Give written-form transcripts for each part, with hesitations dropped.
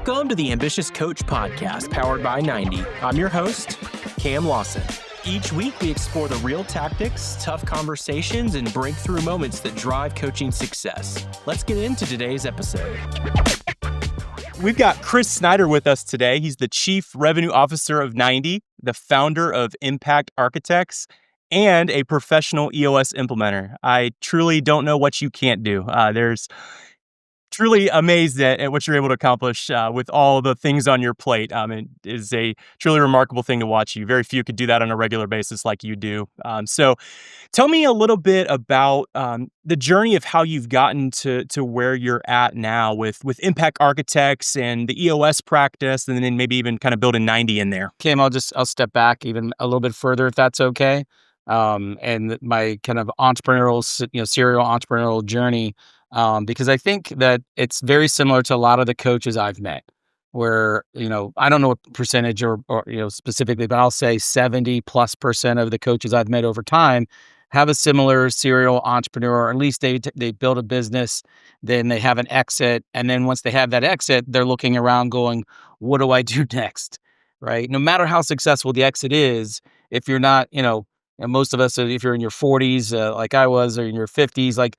Welcome to the Ambitious Coach Podcast, powered by 90. I'm your host, Cam Lawson. Each week, we explore the real tactics, tough conversations, and breakthrough moments that drive coaching success. Let's get into today's episode. We've got Kris Snyder with us today. He's the Chief Revenue Officer of 90, the founder of Impact Architects, and a professional EOS implementer. I truly don't know what you can't do. There's truly amazed at what you're able to accomplish with all the things on your plate. It is a truly remarkable thing to watch you. Very few could do that on a regular basis like you do. So tell me a little bit about the journey of how you've gotten to where you're at now with Impact Architects and the EOS practice, and then maybe even kind of building 90 in there. Kim, I'll step back even a little bit further if that's okay. And my kind of serial entrepreneurial journey, because I think that it's very similar to a lot of the coaches I've met where, I don't know what percentage or specifically, but I'll say 70+% of the coaches I've met over time have a similar serial entrepreneur, or at least they build a business, then they have an exit. And then once they have that exit, they're looking around going, what do I do next? Right? No matter how successful the exit is, if you're not, and most of us, if you're in your 40s, like I was, or in your 50s, like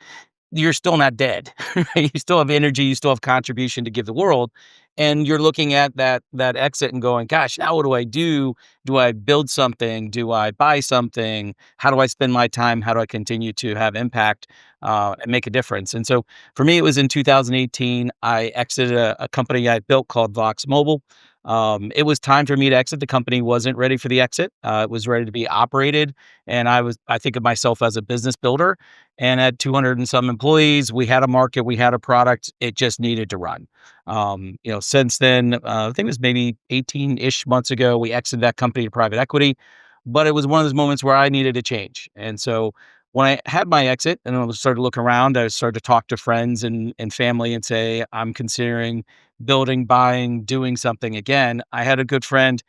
you're still not dead. Right? You still have energy, you still have contribution to give the world. And you're looking at that exit and going, gosh, now what do I do? Do I build something? Do I buy something? How do I spend my time? How do I continue to have impact and make a difference? And so for me, it was in 2018, I exited a company I built called Vox Mobile. It was time for me to exit. The company wasn't ready for the exit. It was ready to be operated. And I think of myself as a business builder, and had 200 and some employees. We had a market, we had a product. It just needed to run. Since then, I think it was maybe 18-ish months ago, we exited that company to private equity, but it was one of those moments where I needed a change. And so when I had my exit and I started to look around, I started to talk to friends and family and say, I'm considering building, buying, doing something again. I had a good friend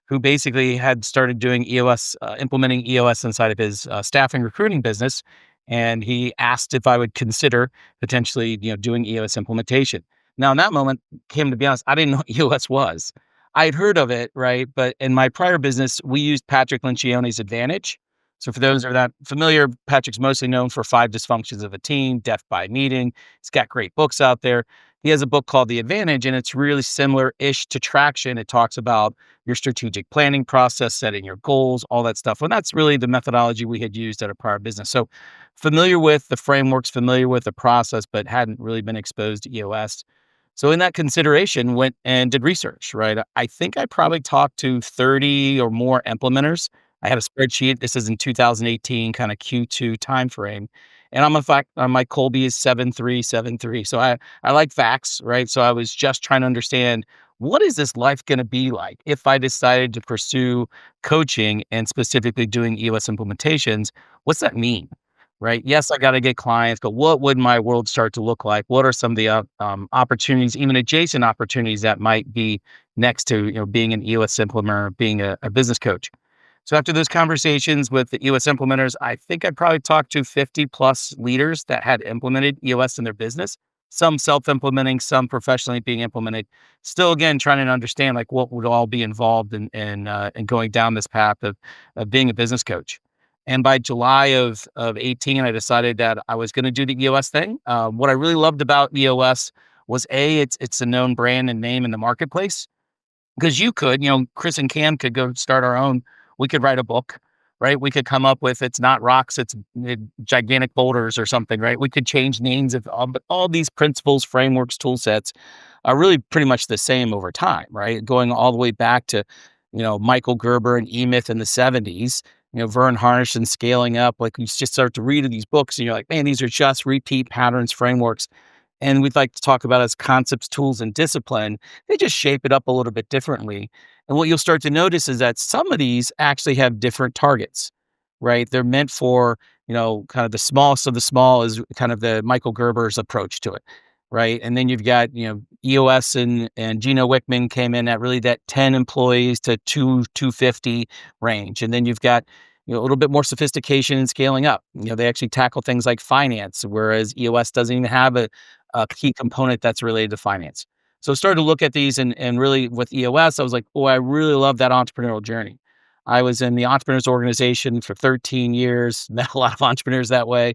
who basically had started doing EOS, implementing EOS inside of his staffing recruiting business. And he asked if I would consider potentially, doing EOS implementation. Now, in that moment, Kim, to be honest, I didn't know what EOS was. I had heard of it, right? But in my prior business, we used Patrick Lencioni's Advantage. So for those who are not familiar, Patrick's mostly known for 5 dysfunctions of a team, death by meeting. He's got great books out there. He has a book called The Advantage, and it's really similar-ish to Traction. It talks about your strategic planning process, setting your goals, all that stuff. And that's really the methodology we had used at a prior business. So familiar with the frameworks, familiar with the process, but hadn't really been exposed to EOS. So in that consideration, went and did research, right? I think I probably talked to 30 or more implementers. I had a spreadsheet. This is in 2018, kind of Q2 timeframe. And my Colby is 7373. So I like facts, right? So I was just trying to understand, what is this life going to be like if I decided to pursue coaching and specifically doing EOS implementations? What's that mean? Right? Yes, I got to get clients, but what would my world start to look like? What are some of the opportunities, even adjacent opportunities that might be next to being an EOS implementer, being a business coach? So after those conversations with the EOS implementers, I think I probably talked to 50 plus leaders that had implemented EOS in their business, some self-implementing, some professionally being implemented. Still, again, trying to understand like what would all be involved in going down this path of being a business coach. And by July of 18, I decided that I was going to do the EOS thing. What I really loved about EOS was it's a known brand and name in the marketplace, because you could, Chris and Cam could go start our own. We could write a book, right? We could come up with, it's not rocks, it's gigantic boulders or something, right? We could change names but all these principles, frameworks, tool sets are really pretty much the same over time, right? Going all the way back to, Michael Gerber and E-Myth in the 70s, Vern Harnish and Scaling Up. Like, you just start to read these books and you're like, man, these are just repeat patterns, frameworks. And we'd like to talk about as concepts, tools, and discipline. They just shape it up a little bit differently. And what you'll start to notice is that some of these actually have different targets, right? They're meant for, kind of the smallest of the small is kind of the Michael Gerber's approach to it, right? And then you've got, EOS and Gino Wickman came in at really that 10 employees to 250 range. And then you've got, a little bit more sophistication and scaling up. They actually tackle things like finance, whereas EOS doesn't even have a key component that's related to finance. So I started to look at these and really with EOS, I was like, oh, I really love that entrepreneurial journey. I was in the entrepreneurs organization for 13 years, met a lot of entrepreneurs that way.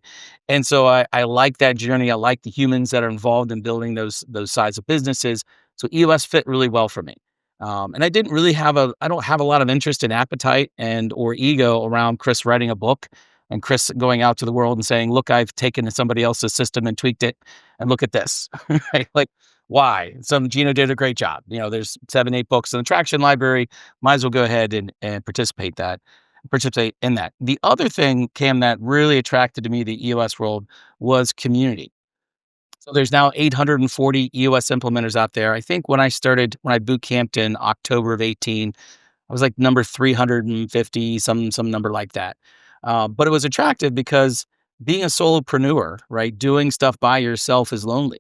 And so I like that journey. I like the humans that are involved in building those sides of businesses. So EOS fit really well for me. And I didn't really I don't have a lot of interest in appetite and or ego around Kris writing a book and Kris going out to the world and saying, look, I've taken somebody else's system and tweaked it and look at this, right? Like, why? Gino did a great job. There's 7, 8 books in the Traction library. Might as well go ahead and participate in that. The other thing, Cam, that really attracted to me, the EOS world, was community. So there's now 840 EOS implementers out there. I think when I boot camped in October of 18, I was like number 350, some number like that. But it was attractive because being a solopreneur, right, doing stuff by yourself is lonely.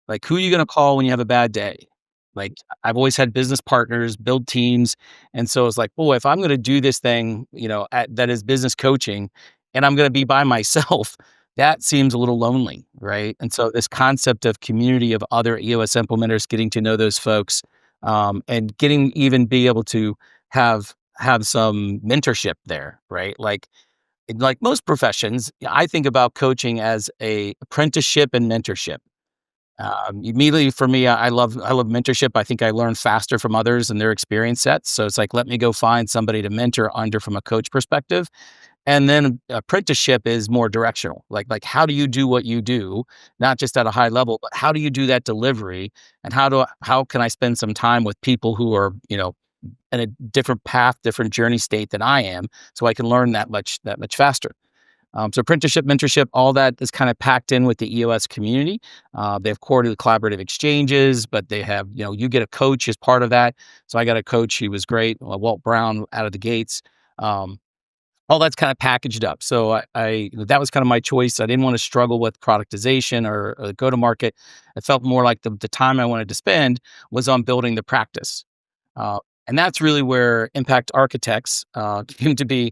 Like, who are you going to call when you have a bad day? Like, I've always had business partners, build teams, and so it's like, oh, if I'm going to do this thing, that is business coaching, and I'm going to be by myself, that seems a little lonely, right? And so this concept of community of other EOS implementers, getting to know those folks, and be able to have some mentorship there, right? Like most professions, I think about coaching as a apprenticeship and mentorship. Immediately for me, I love mentorship. I think I learn faster from others and their experience sets. So it's like, let me go find somebody to mentor under from a coach perspective. And then apprenticeship is more directional. Like how do you do what you do, not just at a high level, but how do you do that delivery? And how can I spend some time with people who are, in a different path, different journey state than I am, so I can learn that much faster. So apprenticeship, mentorship, all that is kind of packed in with the EOS community. They have quarterly collaborative exchanges, but they have, you get a coach as part of that. So I got a coach. He was great. Walt Brown out of the gates. All that's kind of packaged up. So that was kind of my choice. I didn't want to struggle with productization or go to market. I felt more like the time I wanted to spend was on building the practice. Uh, and that's really where Impact Architects came to be.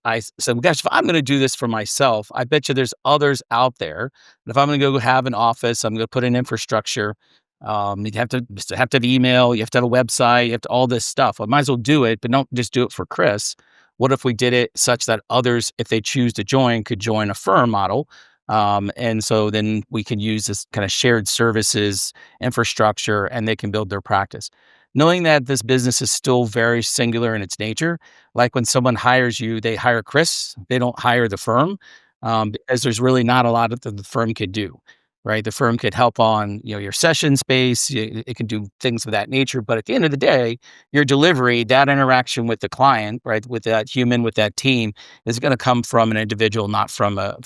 I said, well, gosh, if I'm going to do this for myself, I bet you there's others out there. And if I'm going to go have an office, I'm going to put in infrastructure. You have to have email, you have to have a website, you have to all this stuff. I might as well do it, but don't just do it for Kris. What if we did it such that others, if they choose to join, could join a firm model? And so then we can use this kind of shared services infrastructure and they can build their practice. Knowing that this business is still very singular in its nature, like when someone hires you, they hire Kris, they don't hire the firm, because there's really not a lot that the firm could do, right? The firm could help on, your session space, it can do things of that nature, but at the end of the day, your delivery, that interaction with the client, right, with that human, with that team, is going to come from an individual, not from a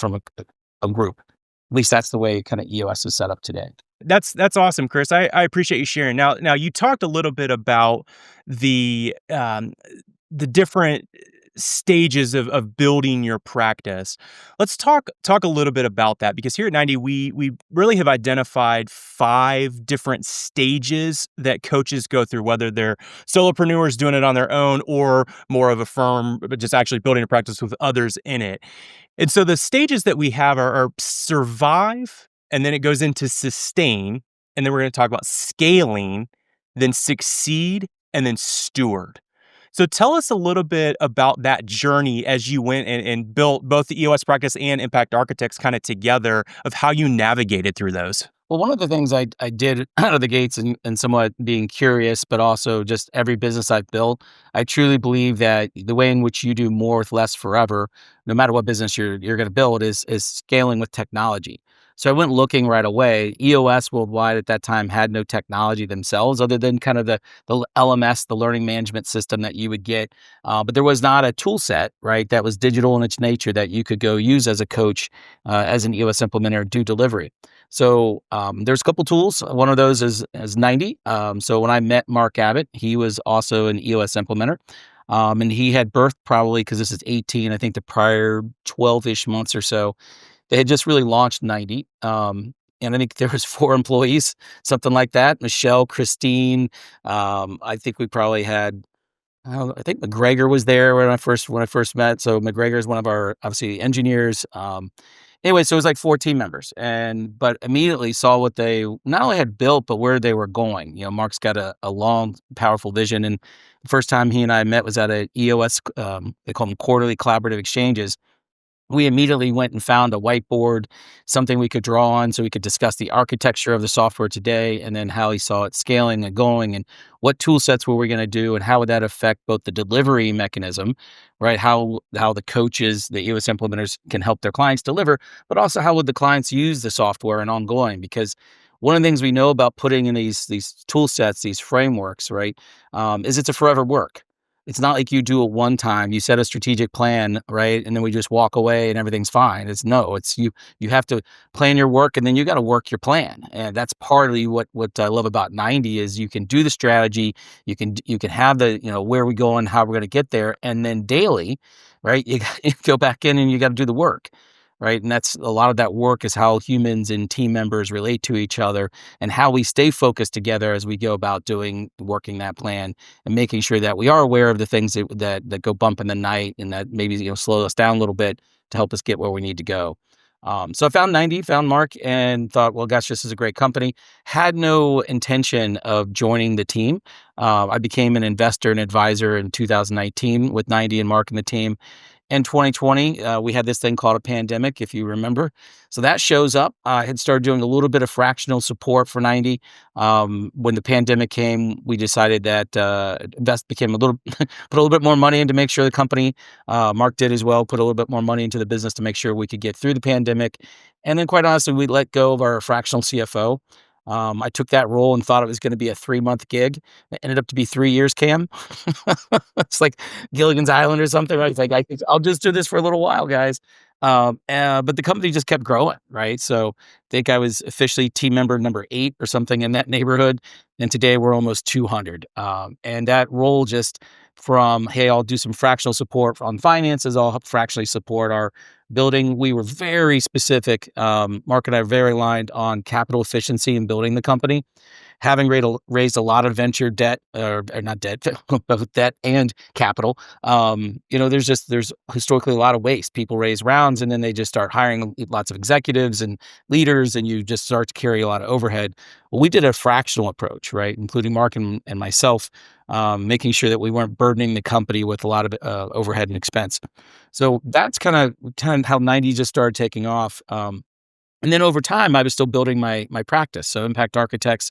group. At least that's the way kind of EOS is set up today. That's awesome, Kris. I appreciate you sharing. Now you talked a little bit about the different stages of building your practice. Let's talk a little bit about that, because here at 90 we really have identified 5 different stages that coaches go through, whether they're solopreneurs doing it on their own or more of a firm, but just actually building a practice with others in it. And so the stages that we have are survive, and then it goes into sustain, and then we're going to talk about scaling, then succeed, and then steward. So tell us a little bit about that journey as you went and built both the EOS practice and Impact Architects kind of together, of how you navigated through those. Well, one of the things I did out of the gates and somewhat being curious, but also just every business I've built, I truly believe that the way in which you do more with less forever, no matter what business you're going to build, is scaling with technology. So I went looking right away. EOS worldwide at that time had no technology themselves, other than kind of the LMS, the learning management system that you would get. But there was not a tool set, right, that was digital in its nature that you could go use as a coach, as an EOS implementer, do delivery. So there's a couple tools. One of those is 90. So when I met Mark Abbott, he was also an EOS implementer. And he had birthed, probably because this is 18, I think the prior 12-ish months or so, they had just really launched 90. And I think there was 4 employees, something like that. Michelle, Christine. I think we probably had, I think McGregor was there when I first met. So McGregor is one of our, obviously, engineers. Anyway, so it was like 4 team members, but immediately saw what they not only had built, but where they were going. Mark's got a long, powerful vision. And the first time he and I met was at a EOS, they call them quarterly collaborative exchanges. We immediately went and found a whiteboard, something we could draw on so we could discuss the architecture of the software today, and then how he saw it scaling and going, and what tool sets were we going to do, and how would that affect both the delivery mechanism, right? How the coaches, the EOS implementers can help their clients deliver, but also how would the clients use the software and ongoing? Because one of the things we know about putting in these tool sets, these frameworks, right, is it's a forever work. It's not like you do it one time, you set a strategic plan, right? And then we just walk away and everything's fine. It's you have to plan your work, and then you got to work your plan. And that's partly what I love about 90 is you can do the strategy, you can have the, where we go and how we're going to get there. And then daily, right? You go back in and you got to do the work. Right. And that's a lot of that work is how humans and team members relate to each other, and how we stay focused together as we go about working that plan, and making sure that we are aware of the things that go bump in the night, and that maybe slow us down a little bit to help us get where we need to go. So I found Mark, and thought, well, gosh, this is a great company. Had no intention of joining the team. I became an investor and advisor in 2019 with 90 and Mark and the team. In 2020, we had this thing called a pandemic, if you remember. So that shows up. I had started doing a little bit of fractional support for 90. When the pandemic came, we decided that became put a little bit more money in to make sure the company, Mark did as well, put a little bit more money into the business to make sure we could get through the pandemic. And then quite honestly, we let go of our fractional CFO. I took that role and thought it was going to be a 3-month gig. It ended up to be 3 years, Cam. It's like Gilligan's Island or something, right? It's like, I'll just do this for a little while, guys. But the company just kept growing, right? So I think I was officially team member number 8 or something in that neighborhood. And today we're almost 200. And that role just from, hey, I'll do some fractional support on finances, I'll help fractionally support our building. We were very specific. Mark and I are very aligned on capital efficiency in building the company. Having raised a lot of venture debt, or not debt, both debt and capital, there's historically a lot of waste. People raise rounds and then they just start hiring lots of executives and leaders, and you just start to carry a lot of overhead. Well, we did a fractional approach, right, including Mark and myself, making sure that we weren't burdening the company with a lot of overhead and expense. So that's kind of how 90 just started taking off. And then over time, I was still building my practice. So Impact Architects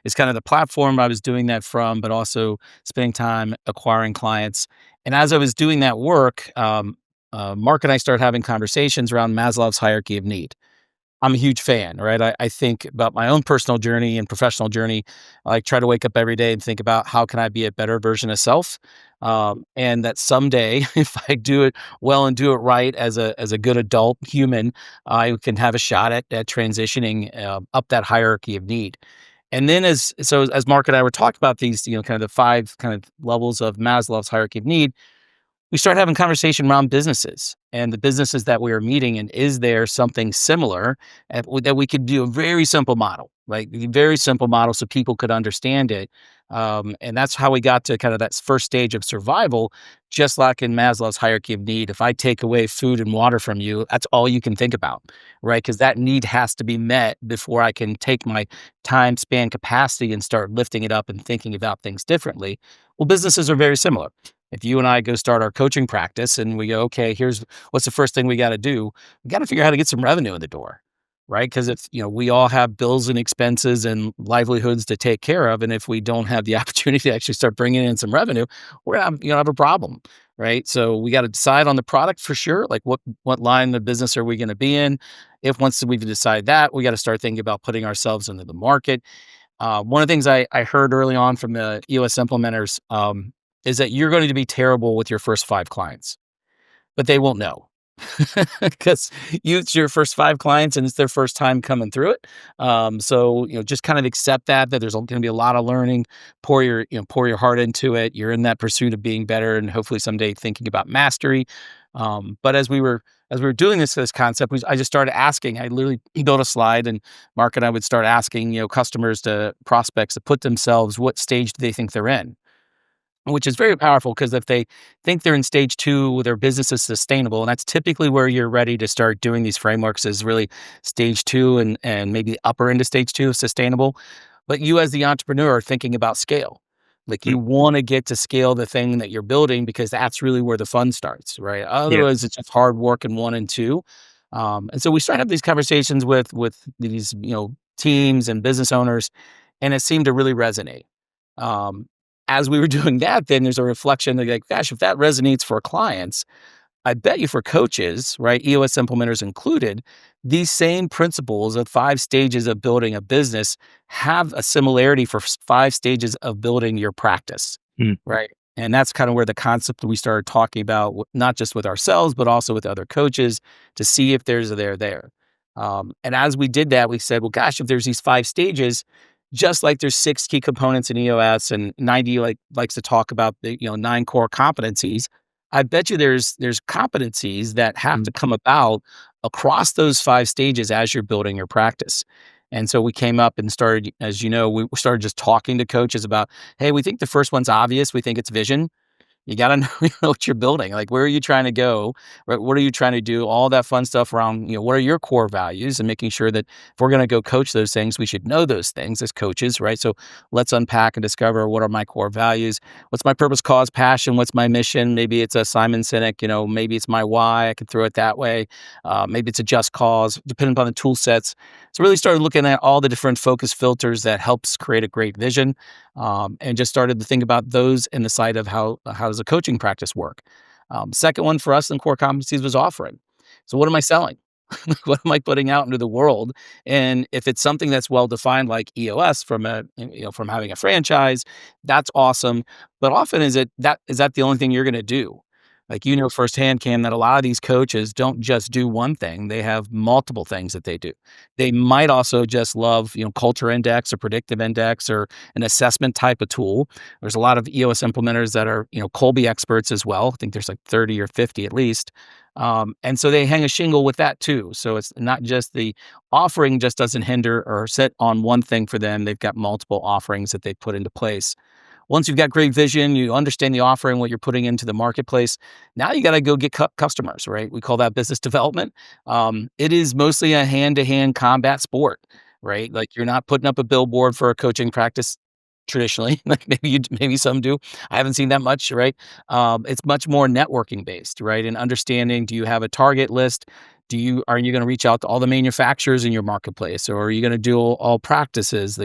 is kind of the platform I was doing that from, but also spending time acquiring clients. And as I was doing that work, Mark and I started having conversations around Maslow's hierarchy of need. I'm a huge fan, right? I think about my own personal journey and professional journey. I try to wake up every day and think about how can I be a better version of self, and that someday, if I do it well and do it right as a good adult human, I can have a shot at transitioning up that hierarchy of need. And then as Mark and I were talking about these, kind of the 5 kind of levels of Maslow's hierarchy of need, we started having conversation around businesses and the businesses that we were meeting. And is there something similar that we could do a very simple model, like a very simple model so people could understand it. And that's how we got to kind of that first stage of survival, just like in Maslow's hierarchy of need. If I take away food and water from you, that's all you can think about, right? Because that need has to be met before I can take my time span capacity and start lifting it up and thinking about things differently. Well, businesses are very similar. If you and I go start our coaching practice and we go, okay, here's what's the first thing we got to do? We got to figure out how to get some revenue in the door, right? Because if we all have bills and expenses and livelihoods to take care of, and if we don't have the opportunity to actually start bringing in some revenue, we're gonna have a problem, right? So we got to decide on the product for sure, like what line of business are we going to be in? If once we've decided that, we got to start thinking about putting ourselves into the market. One of the things I heard early on from the EOS implementers is that you're going to be terrible with your first 5 clients, but they won't know because it's your first 5 clients and it's their first time coming through it. So just kind of accept that there's going to be a lot of learning. Pour your heart into it. You're in that pursuit of being better, and hopefully someday thinking about mastery. But as we were doing this concept, I just started asking. I literally built a slide, and Mark and I would start asking, prospects to put themselves, what stage do they think they're in? which is very powerful because if they think they're in stage 2, their business is sustainable, and that's typically where you're ready to start doing these frameworks is really stage 2 and maybe upper end of stage 2 of sustainable. But you as the entrepreneur are thinking about scale. Like Mm. you want to get to scale the thing that you're building because that's really where the fun starts, right? Yeah. Otherwise, it's just hard work in 1 and 2. And so we start having these conversations with these teams and business owners, and it seemed to really resonate. Um, as we were doing that, then there's a reflection like, gosh, if that resonates for clients, I bet you for coaches, right, EOS implementers included, these same principles of 5 stages of building a business have a similarity for 5 stages of building your practice, Mm. right? And that's kind of where the concept we started talking about, not just with ourselves, but also with other coaches to see if there's a there. And as we did that, we said, well, gosh, if there's these 5 stages, just like there's 6 key components in EOS and 90 likes to talk about the 9 core competencies. I bet you there's competencies that have to come about across those 5 stages as you're building your practice. And so we came up and started, as you know, we started just talking to coaches about, hey, we think the first one's obvious. We think it's vision. You gotta know, what you're building. Like, where are you trying to go? Right? What are you trying to do? All that fun stuff around, what are your core values and making sure that if we're gonna go coach those things, we should know those things as coaches, right? So let's unpack and discover what are my core values? What's my purpose, cause, passion? What's my mission? Maybe it's a Simon Sinek, maybe it's my why. I can throw it that way. Maybe it's a just cause, depending upon the tool sets. So really started looking at all the different focus filters that helps create a great vision, and just started to think about those in the side of how does a coaching practice work. Second one for us in core competencies was offering. So what am I selling? What am I putting out into the world? And if it's something that's well defined, like EOS from having a franchise, that's awesome. But often is that the only thing you're going to do? Like firsthand, Cam, that a lot of these coaches don't just do one thing; they have multiple things that they do. They might also just love culture index or predictive index or an assessment type of tool. There's a lot of EOS implementers that are Colby experts as well. I think there's like 30 or 50 at least. And so they hang a shingle with that too. So it's not just the offering just doesn't hinder or sit on one thing for them. They've got multiple offerings that they put into place. Once you've got great vision, you understand the offering, what you're putting into the marketplace. Now you got to go get customers, right? We call that business development. It is mostly a hand-to-hand combat sport, right? Like you're not putting up a billboard for a coaching practice traditionally. Like maybe some do. I haven't seen that much, right? It's much more networking based, right? And understanding, do you have a target list? Are you going to reach out to all the manufacturers in your marketplace, or are you going to do all practices,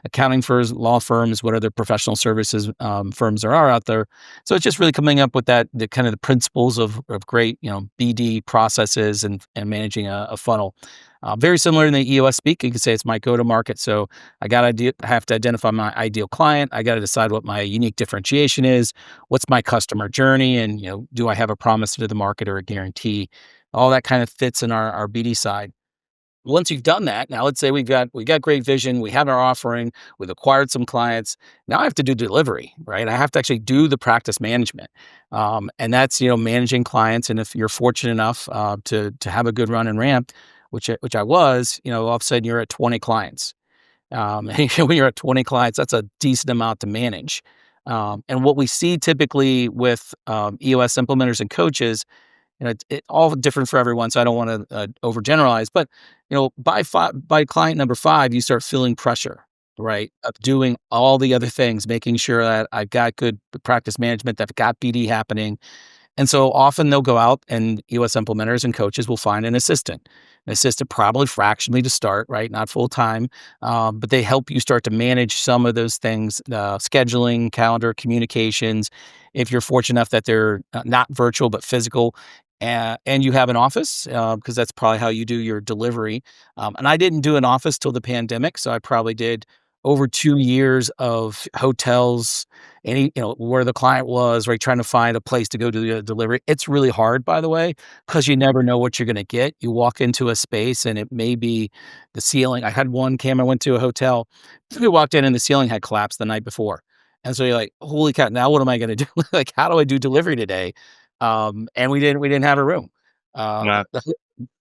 accounting firms, law firms, what other professional services firms there are out there? So it's just really coming up with the kind of the principles of great BD processes and managing a funnel. Very similar in the EOS speak. You could say it's my go-to-market. So I have to identify my ideal client. I got to decide what my unique differentiation is. What's my customer journey, and do I have a promise to the market or a guarantee? All that kind of fits in our BD side. Once you've done that, now let's say we got great vision, we have our offering, we've acquired some clients. Now I have to do delivery, right? I have to actually do the practice management, and that's managing clients. And if you're fortunate enough to have a good run and ramp, which I was, all of a sudden you're at 20 clients. And when you're at 20 clients, that's a decent amount to manage. And what we see typically with EOS implementers and coaches, it's all different for everyone, so I don't want to overgeneralize. But by client number 5, you start feeling pressure, right, of doing all the other things, making sure that I've got good practice management, that I've got BD happening, and so often they'll go out and EOS implementers and coaches will find an assistant. An assistant probably fractionally to start, right? Not full time, but they help you start to manage some of those things, scheduling, calendar, communications. If you're fortunate enough that they're not virtual but physical, and you have an office, because that's probably how you do your delivery. And I didn't do an office till the pandemic, so I probably did over 2 years of hotels, where the client was, right, trying to find a place to go do the delivery. It's really hard, by the way, because you never know what you're going to get. You walk into a space and it may be the ceiling. I had one, Cam, I went to a hotel. We walked in and the ceiling had collapsed the night before. And so you're like, holy cow, now what am I going to do? Like, how do I do delivery today? And we didn't have a room. Uh, Nah.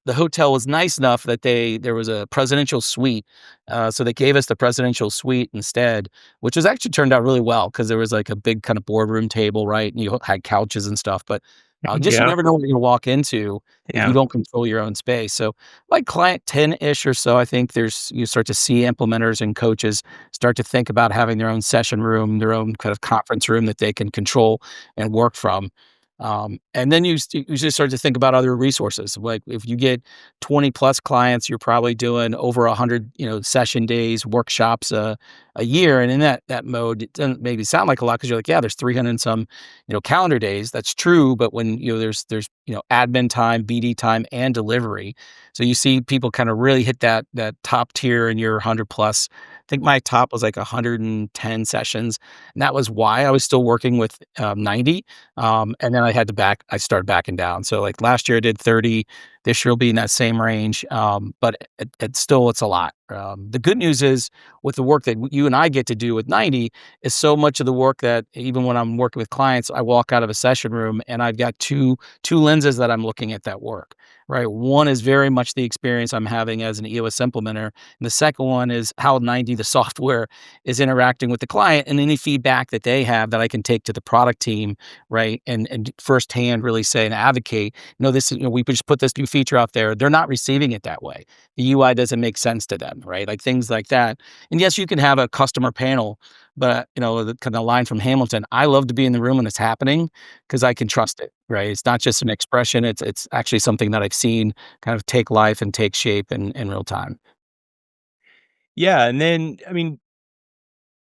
the hotel was nice enough that there was a presidential suite. So they gave us the presidential suite instead, which was actually turned out really well because there was like a big kind of boardroom table, right? And you had couches and stuff, but just you Yeah. never know what you're going to walk into if you Yeah. don't control your own space. So like client 10-ish or so, I think you start to see implementers and coaches start to think about having their own session room, their own kind of conference room that they can control and work from. And then you just start to think about other resources. Like if you get 20 plus clients, you're probably doing over 100, session days, workshops a year. And in that mode, it doesn't maybe sound like a lot because you're like, yeah, there's 300 and some, calendar days. That's true. But when, there's, admin time, BD time, and delivery. So you see people kind of really hit that top tier in your 100 plus. I think my top was like 110 sessions. And that was why I was still working with 90. And then I started backing down. So like last year I did 30, this year will be in that same range. But it's a lot. The good news is with the work that you and I get to do with 90 is so much of the work that even when I'm working with clients, I walk out of a session room and I've got two lenses that I'm looking at that work, right? One is very much the experience I'm having as an EOS implementer. And the second one is how 90, the software, is interacting with the client and any feedback that they have that I can take to the product team, right? And firsthand really say and advocate, we just put this new feature out there. They're not receiving it that way. The UI doesn't make sense to them, right? Like things like that. And yes, you can have a customer panel, but the kind of line from Hamilton, I love to be in the room when it's happening because I can trust it, right? It's not just an expression. It's actually something that I've seen kind of take life and take shape in real time. Yeah. And then, I mean,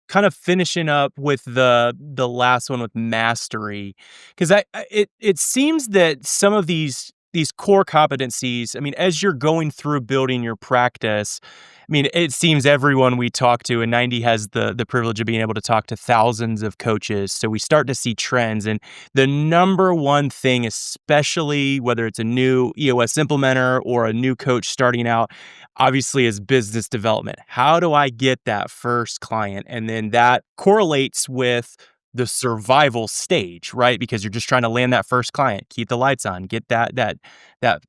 kind of finishing up with the last one with mastery, because it seems that some of these core competencies, I mean, as you're going through building your practice, I mean, it seems everyone we talk to, and 90 has the privilege of being able to talk to thousands of coaches. So we start to see trends. And the number one thing, especially whether it's a new EOS implementer or a new coach starting out, obviously is business development. How do I get that first client? And then that correlates with the survival stage, right? Because you're just trying to land that first client, keep the lights on, get that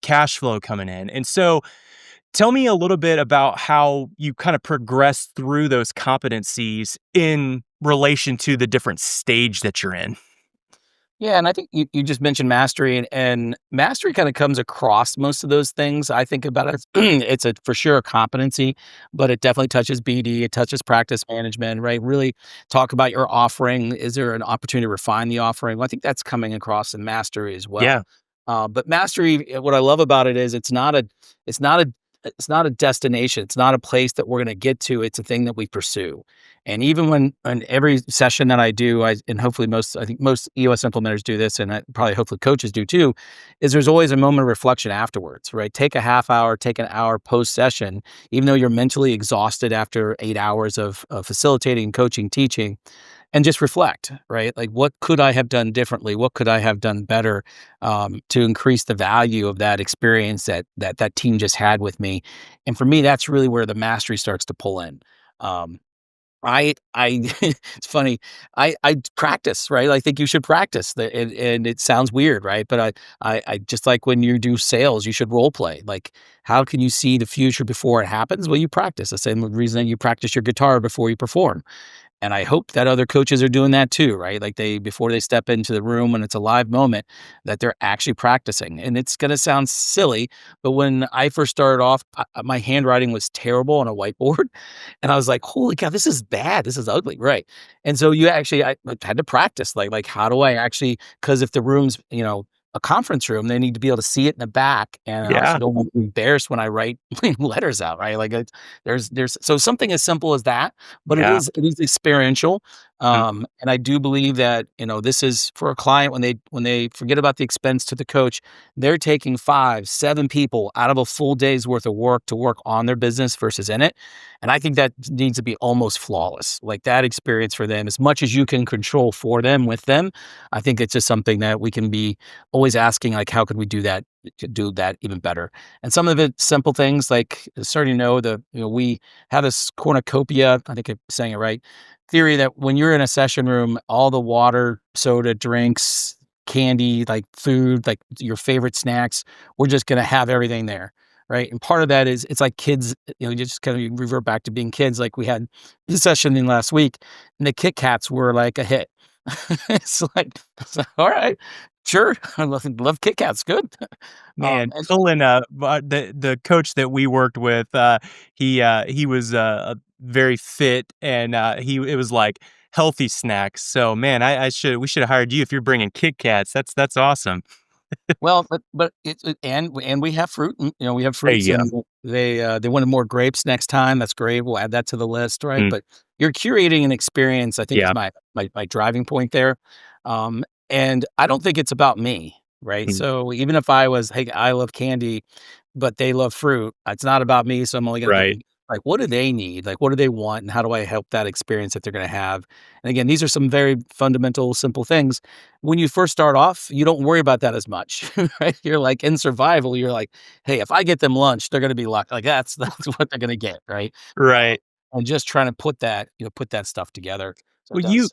cash flow coming in. And so tell me a little bit about how you kind of progress through those competencies in relation to the different stage that you're in. Yeah, and I think you just mentioned mastery, and mastery kind of comes across most of those things. I think about it, it's a for sure a competency, but it definitely touches BD, it touches practice management, right? Really talk about your offering. Is there an opportunity to refine the offering? Well, I think that's coming across in mastery as well. Yeah. But mastery, what I love about it is it's not a, it's not a destination. It's not a place that we're going to get to. It's a thing that we pursue. And even when in every session that I do, and hopefully I think most EOS implementers do this, and probably hopefully coaches do too, is there's always a moment of reflection afterwards, right? Take a half hour, take an hour post session, even though you're mentally exhausted after 8 hours of facilitating, coaching, teaching, and just reflect, right? Like, what could I have done differently? What could I have done better to increase the value of that experience that team just had with me? And for me, that's really where the mastery starts to pull in. Um, it's funny. I practice, right? I think you should practice, and it sounds weird, right? But I just like when you do sales, you should role play. Like, how can you see the future before it happens? Well, you practice. The same reason that you practice your guitar before you perform. And I hope that other coaches are doing that too, right? Like before they step into the room when it's a live moment, that they're actually practicing. And it's going to sound silly, but when I first started off, my handwriting was terrible on a whiteboard. And I was like, holy cow, this is bad. This is ugly. Right. And so I had to practice like, how do I actually, because if the room's, a conference room, they need to be able to see it in the back. And I also Yeah. don't want to be embarrassed when I write letters out, right? Like so something as simple as that, but Yeah. it is experiential. Mm. And I do believe that, this is for a client when they forget about the expense to the coach, they're taking 5, 7 people out of a full day's worth of work to work on their business versus in it. And I think that needs to be almost flawless. Like that experience for them, as much as you can control for them with them, I think it's just something that we can be always asking, like, how could we do that to do that even better? And some of it simple things like starting to know we have this cornucopia, I think I'm saying it right, theory that when you're in a session room, all the water, soda, drinks, candy, like food, like your favorite snacks. We're just going to have everything there. Right. And part of that is it's like kids, you just kind of revert back to being kids. Like we had this session in last week and the Kit Kats were like a hit. It's like, all right, sure. I love Kit Kats. Good. Man, And Cullen, the coach that we worked with, he was very fit, and it was like healthy snacks. So, man, we should have hired you if you're bringing Kit Kats. That's awesome. well, but and we have fruit, and, we have There fruits, you go. and they wanted more grapes next time. That's great. We'll add that to the list, right? Mm, But you're curating an experience, I think is yeah. my driving point there. And I don't think it's about me, right? Mm, So even if I was, hey, I love candy, but they love fruit, it's not about me. So I'm only going to right. pick like what do they need? Like what do they want? And how do I help that experience that they're going to have? And again, these are some very fundamental, simple things. When you first start off, you don't worry about that as much, right? You're like in survival, you're like, hey, if I get them lunch, they're going to be lucky. Like that's what they're going to get, right? Uh, Right. and just trying to put that stuff together. So it Well, does.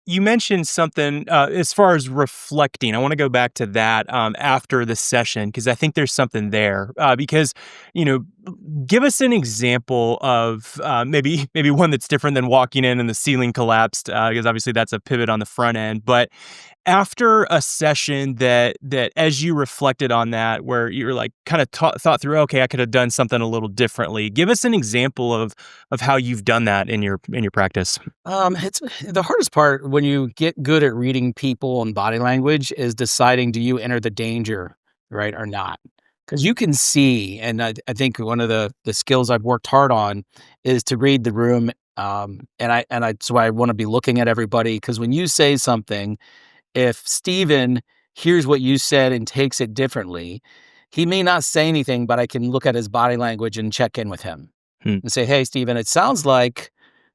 you mentioned something as far as reflecting. I want to go back to that after the session because I think there's something there. Because you know, give us an example of maybe one that's different than walking in and the ceiling collapsed. Because obviously that's a pivot on the front end. But after a session that as you reflected on that, where you were like kind of thought through, okay, I could have done something a little differently. Give us an example of how you've done that in your practice. It's the hardest part when you get good at reading people and body language is deciding do you enter the danger, right, or not? Because you can see, and I think one of the skills I've worked hard on is to read the room. And I so I want to be looking at everybody because when you say something, if Steven hears what you said and takes it differently, he may not say anything, but I can look at his body language and check in with him Hmm. and say, "Hey, Steven, it sounds like,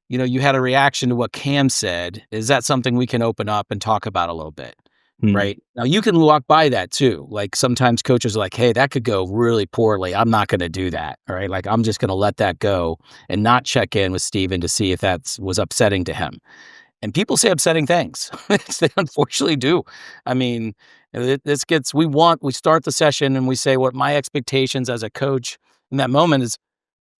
you had a reaction to what Cam said. Is that something we can open up and talk about a little bit?" Hmm. Right? Now you can walk by that too. Like sometimes coaches are like, "Hey, that could go really poorly. I'm not going to do that." All right? Like I'm just going to let that go and not check in with Steven to see if that was upsetting to him. And people say upsetting things. They unfortunately do. I mean, we start the session and we say what my expectations as a coach in that moment is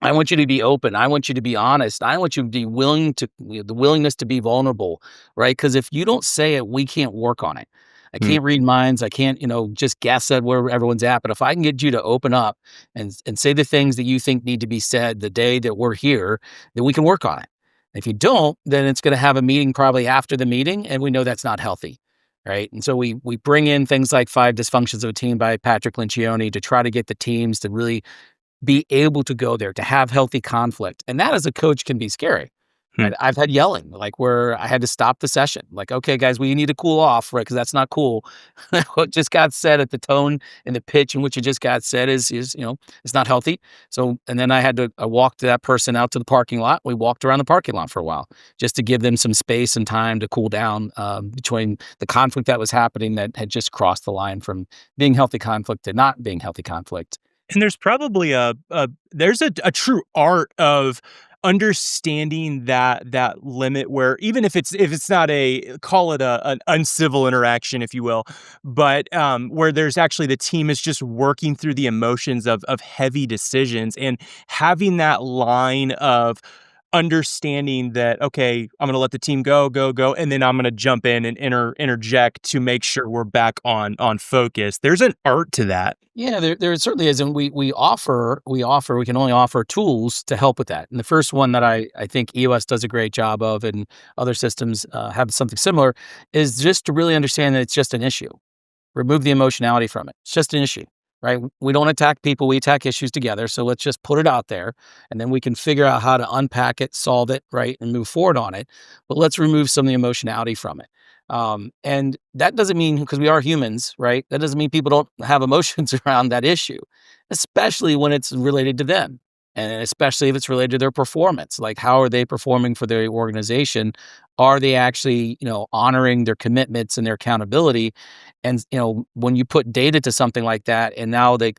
I want you to be open. I want you to be honest. I want you to be the willingness to be vulnerable, right? Because if you don't say it, we can't work on it. I Hmm. can't read minds. I can't, just guess at where everyone's at. But if I can get you to open up and say the things that you think need to be said the day that we're here, then we can work on it. If you don't, then it's going to have a meeting probably after the meeting, and we know that's not healthy, right? And so we bring in things like Five Dysfunctions of a Team by Patrick Lencioni to try to get the teams to really be able to go there, to have healthy conflict. And that as a coach can be scary. Hmm. Right? I've had yelling, like where I had to stop the session. Like, okay, guys, we need to cool off, right? Because that's not cool. What just got said at the tone and the pitch in which it just got said is it's not healthy. So, and then I walked that person out to the parking lot. We walked around the parking lot for a while just to give them some space and time to cool down between the conflict that was happening that had just crossed the line from being healthy conflict to not being healthy conflict. And there's probably there's a true art of understanding that limit where even if it's not call it an uncivil interaction, if you will, but where there's actually the team is just working through the emotions of heavy decisions and having that line of understanding that, okay, I'm going to let the team go, and then I'm going to jump in and interject to make sure we're back on focus. There's an art to that. Yeah, there certainly is, and we can only offer tools to help with that. And the first one that I think EOS does a great job of, and other systems have something similar, is just to really understand that it's just an issue. Remove the emotionality from it. It's just an issue, right? We don't attack people; we attack issues together. So let's just put it out there, and then we can figure out how to unpack it, solve it, right, and move forward on it. But let's remove some of the emotionality from it. And that doesn't mean because we are humans, right? That doesn't mean people don't have emotions around that issue, especially when it's related to them. And especially if it's related to their performance, like how are they performing for their organization? Are they actually, honoring their commitments and their accountability? And, when you put data to something like that, and now the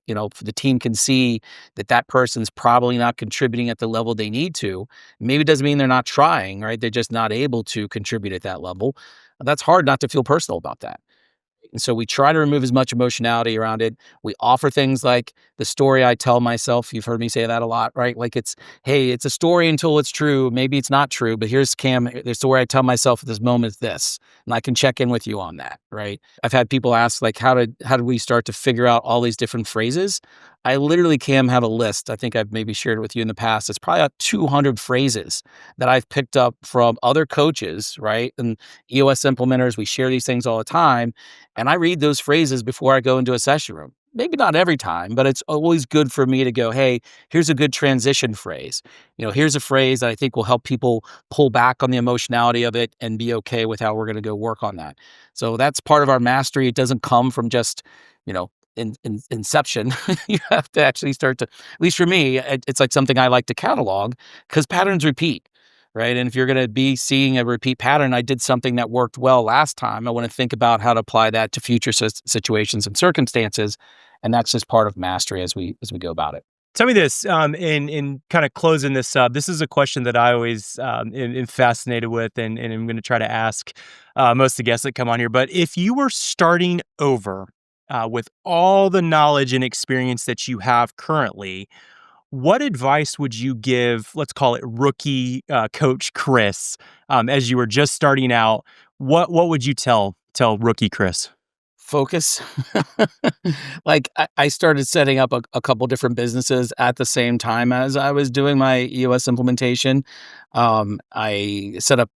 team can see that that person's probably not contributing at the level they need to, maybe it doesn't mean they're not trying, right? They're just not able to contribute at that level. That's hard not to feel personal about that. And so we try to remove as much emotionality around it. We offer things like the story I tell myself. You've heard me say that a lot, right? Like hey, it's a story until it's true. Maybe it's not true, but here's Cam, the story I tell myself at this moment is this, and I can check in with you on that, right? I've had people ask, like, how did we start to figure out all these different phrases? I literally, Cam, have a list. I think I've maybe shared it with you in the past. It's probably about 200 phrases that I've picked up from other coaches, right? And EOS implementers, we share these things all the time. And I read those phrases before I go into a session room. Maybe not every time, but it's always good for me to go, hey, here's a good transition phrase. Here's a phrase that I think will help people pull back on the emotionality of it and be okay with how we're going to go work on that. So that's part of our mastery. It doesn't come from just, in inception. You have to actually start to, at least for me, it's like something I like to catalog because patterns repeat. Right. And if you're going to be seeing a repeat pattern, I did something that worked well last time. I want to think about how to apply that to future situations and circumstances. And that's just part of mastery as we go about it. Tell me this, in kind of closing this up, this is a question that I always am fascinated with, and I'm going to try to ask most of the guests that come on here. But if you were starting over with all the knowledge and experience that you have currently, what advice would you give, let's call it rookie coach Kris, as you were just starting out? What would you tell rookie Kris? Focus. Like I started setting up a couple different businesses at the same time as I was doing my EOS implementation. I set up,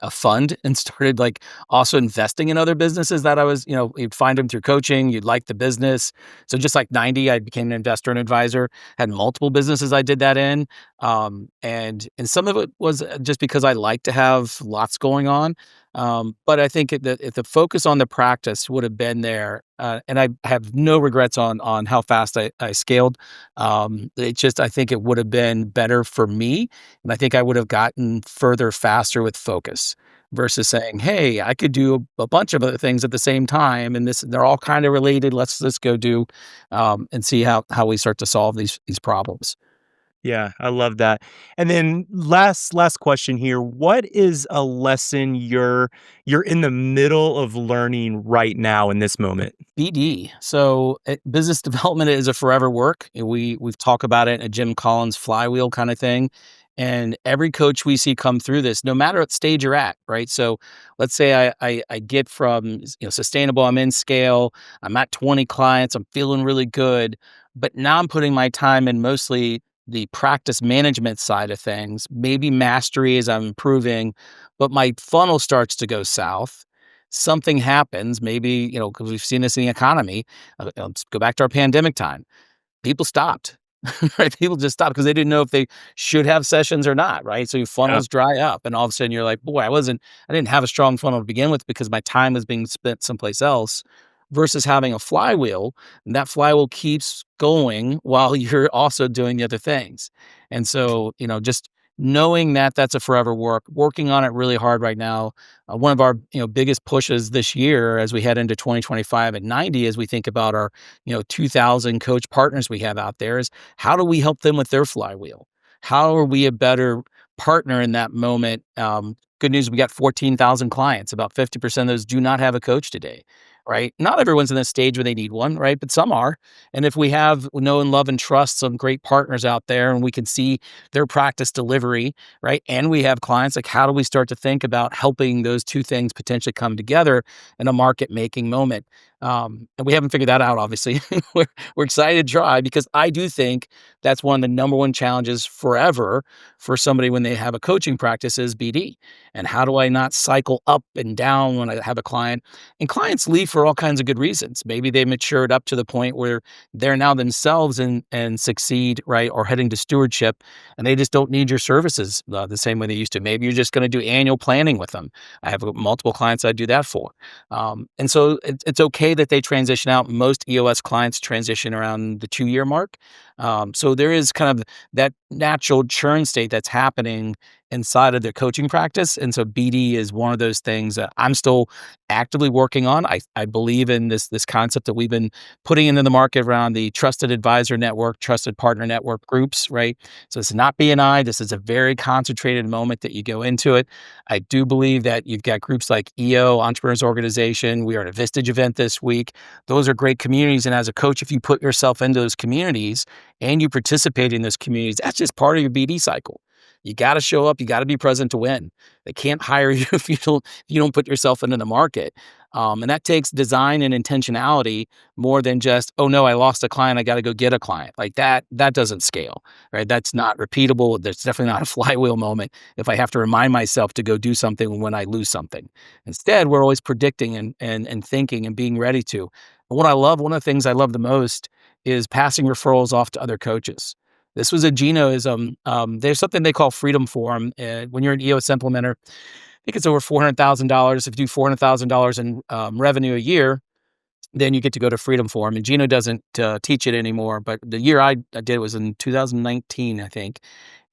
a fund and started like also investing in other businesses that I was, you'd find them through coaching, you'd like the business. So just like 90, I became an investor and advisor, had multiple businesses I did that in. And some of it was just because I like to have lots going on. But I think if the focus on the practice would have been there, and I have no regrets on how fast I scaled. I think it would have been better for me. And I think I would have gotten further faster with focus versus saying, hey, I could do a bunch of other things at the same time. And they're all kind of related. Let's go do, and see how we start to solve these problems. Yeah, I love that. And then last question here. What is a lesson you're in the middle of learning right now in this moment? BD. So business development is a forever work. We've talked about it in a Jim Collins flywheel kind of thing. And every coach we see come through this, no matter what stage you're at, right? So let's say I get from sustainable, I'm in scale, I'm at 20 clients, I'm feeling really good, but now I'm putting my time in mostly the practice management side of things, maybe mastery as I'm improving, but my funnel starts to go south. Something happens, maybe, because we've seen this in the economy. Let's go back to our pandemic time. People stopped, right? People just stopped because they didn't know if they should have sessions or not, right? So your funnels dry up, and all of a sudden you're like, boy, I didn't have a strong funnel to begin with because my time was being spent someplace else. Versus having a flywheel, and that flywheel keeps going while you're also doing the other things. And so, just knowing that that's a forever work, working on it really hard right now. One of our, biggest pushes this year as we head into 2025 at 90, as we think about our, 2,000 coach partners we have out there, is how do we help them with their flywheel? How are we a better partner in that moment? Good news, we got 14,000 clients. About 50% of those do not have a coach today, right? Not everyone's in this stage where they need one, right? But some are. And if we know and love and trust some great partners out there and we can see their practice delivery, right? And we have clients, like how do we start to think about helping those two things potentially come together in a market making moment? And we haven't figured that out, obviously. we're excited to try because I do think that's one of the number one challenges forever for somebody when they have a coaching practice is BD. And how do I not cycle up and down when I have a client? And clients leave for all kinds of good reasons. Maybe they matured up to the point where they're now themselves and succeed, right? Or heading to stewardship, and they just don't need your services the same way they used to. Maybe you're just going to do annual planning with them. I have multiple clients I do that for. And so it's okay that they transition out. Most EOS clients transition around the 2-year mark. So there is kind of that natural churn state that's happening inside of their coaching practice. And so BD is one of those things that I'm still actively working on. I believe in this concept that we've been putting into the market around the trusted advisor network, trusted partner network groups, right? So it's not B&I. This is a very concentrated moment that you go into it. I do believe that you've got groups like EO, Entrepreneurs Organization. We are at a Vistage event this week. Those are great communities. And as a coach, if you put yourself into those communities and you participate in those communities, that's just part of your BD cycle. You got to show up. You got to be present to win. They can't hire you if you don't put yourself into the market. And that takes design and intentionality more than just, oh no, I lost a client, I got to go get a client. Like that doesn't scale, right? That's not repeatable. That's definitely not a flywheel moment if I have to remind myself to go do something when I lose something. Instead, we're always predicting and thinking and being ready to. And one of the things I love the most is passing referrals off to other coaches. This was a Genoism. There's something they call Freedom Forum. When you're an EOS implementer, I think it's over $400,000. If you do $400,000 in revenue a year, then you get to go to Freedom Forum. And Gino doesn't teach it anymore, but the year I did was in 2019, I think.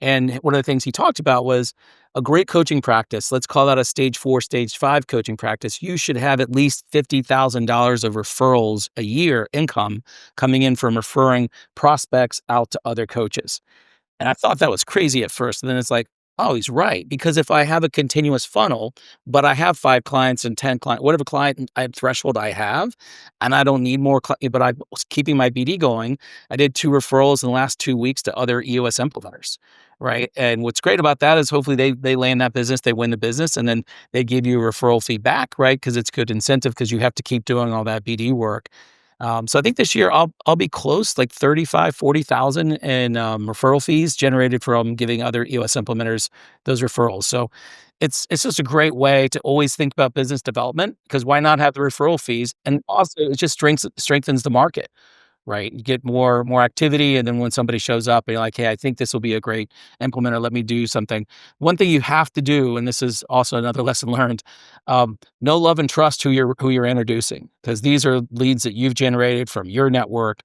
And one of the things he talked about was a great coaching practice. Let's call that a stage 4, stage 5 coaching practice. You should have at least $50,000 of referrals a year income coming in from referring prospects out to other coaches. And I thought that was crazy at first. And then it's like, oh, he's right. Because if I have a continuous funnel, but I have 5 clients and 10 clients, whatever client threshold I have, and I don't need more, but I was keeping my BD going. I did 2 referrals in the last 2 weeks to other EOS implementers, right? And what's great about that is hopefully they land that business, they win the business, and then they give you referral feedback, right? Because it's good incentive because you have to keep doing all that BD work. So I think this year I'll be close, like 35, 40,000 in referral fees generated from giving other EOS implementers those referrals. So it's just a great way to always think about business development, because why not have the referral fees? And also it just strengthens the market, right? You get more activity, and then when somebody shows up and you're like, hey, I think this will be a great implementer, let me do something. One thing you have to do, and this is also another lesson learned, know, love, and trust who you're introducing, because these are leads that you've generated from your network.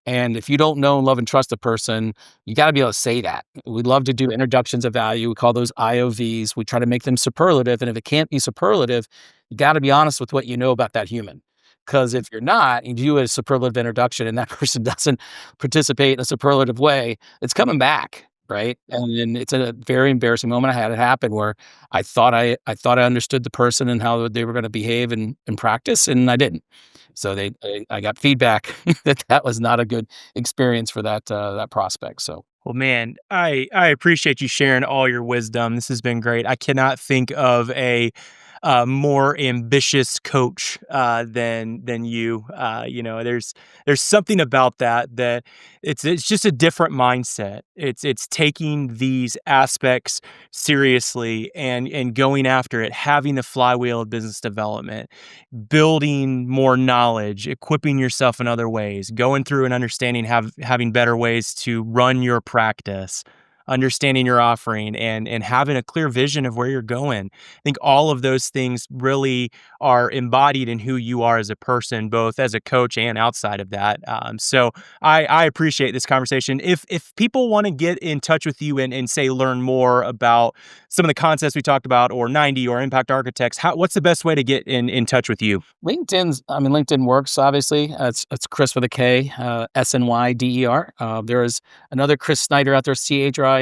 And if you don't know, love, and trust a person, you got to be able to say that. We love to do introductions of value. We call those IOVs. We try to make them superlative. And if it can't be superlative, you got to be honest with what you know about that human. Because if you're not, you do a superlative introduction and that person doesn't participate in a superlative way, it's coming back, right? And then it's a very embarrassing moment. I had it happen where I thought I understood the person and how they were going to behave in practice, and I didn't. So I got feedback that was not a good experience for that prospect. So. Well, man, I appreciate you sharing all your wisdom. This has been great. I cannot think of a more ambitious coach than you. There's something about that it's just a different mindset. It's taking these aspects seriously and going after it, having the flywheel of business development, building more knowledge, equipping yourself in other ways, going through and understanding, having better ways to run your practice, understanding your offering, and having a clear vision of where you're going. I think all of those things really are embodied in who you are as a person, both as a coach and outside of that. So I appreciate this conversation. If people want to get in touch with you and say learn more about some of the concepts we talked about, or 90 or Impact Architects, what's the best way to get in touch with you? LinkedIn works, obviously. It's Kris with a K, Snyder. There is another Kris Snyder out there, CHRIS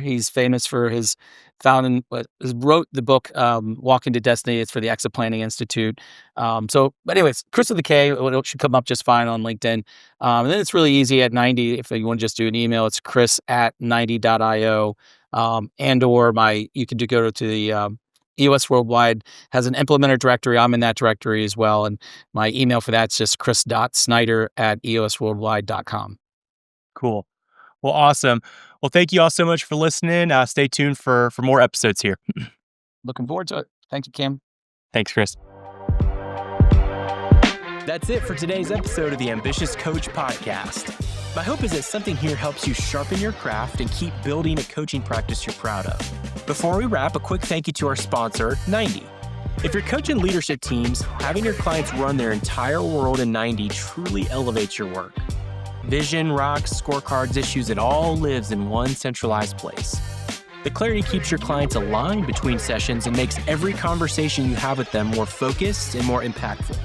He's famous for his wrote the book, Walking to Destiny. It's for the Exit Planning Institute. But anyways, Kris with a K, it should come up just fine on LinkedIn. And then it's really easy at 90. If you want to just do an email, it's chris@90.io. You can go to the EOS Worldwide has an implementer directory. I'm in that directory as well. And my email for that's just chris.snyder@eosworldwide.com. Cool. Well, awesome. Well, thank you all so much for listening. Stay tuned for more episodes here. Looking forward to it. Thank you, Cam. Thanks, Kris. That's it for today's episode of the Ambitious Coach Podcast. My hope is that something here helps you sharpen your craft and keep building a coaching practice you're proud of. Before we wrap, a quick thank you to our sponsor, 90. If you're coaching leadership teams, having your clients run their entire world in 90 truly elevates your work. Vision, rocks, scorecards, issues, it all lives in one centralized place. The clarity keeps your clients aligned between sessions and makes every conversation you have with them more focused and more impactful.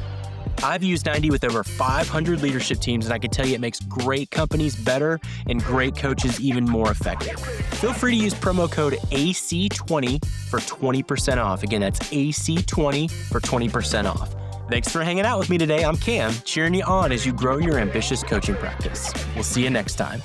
I've used 90 with over 500 leadership teams, and I can tell you it makes great companies better and great coaches even more effective. Feel free to use promo code AC20 for 20% off. Again, that's AC20 for 20% off. Thanks for hanging out with me today. I'm Cam, cheering you on as you grow your ambitious coaching practice. We'll see you next time.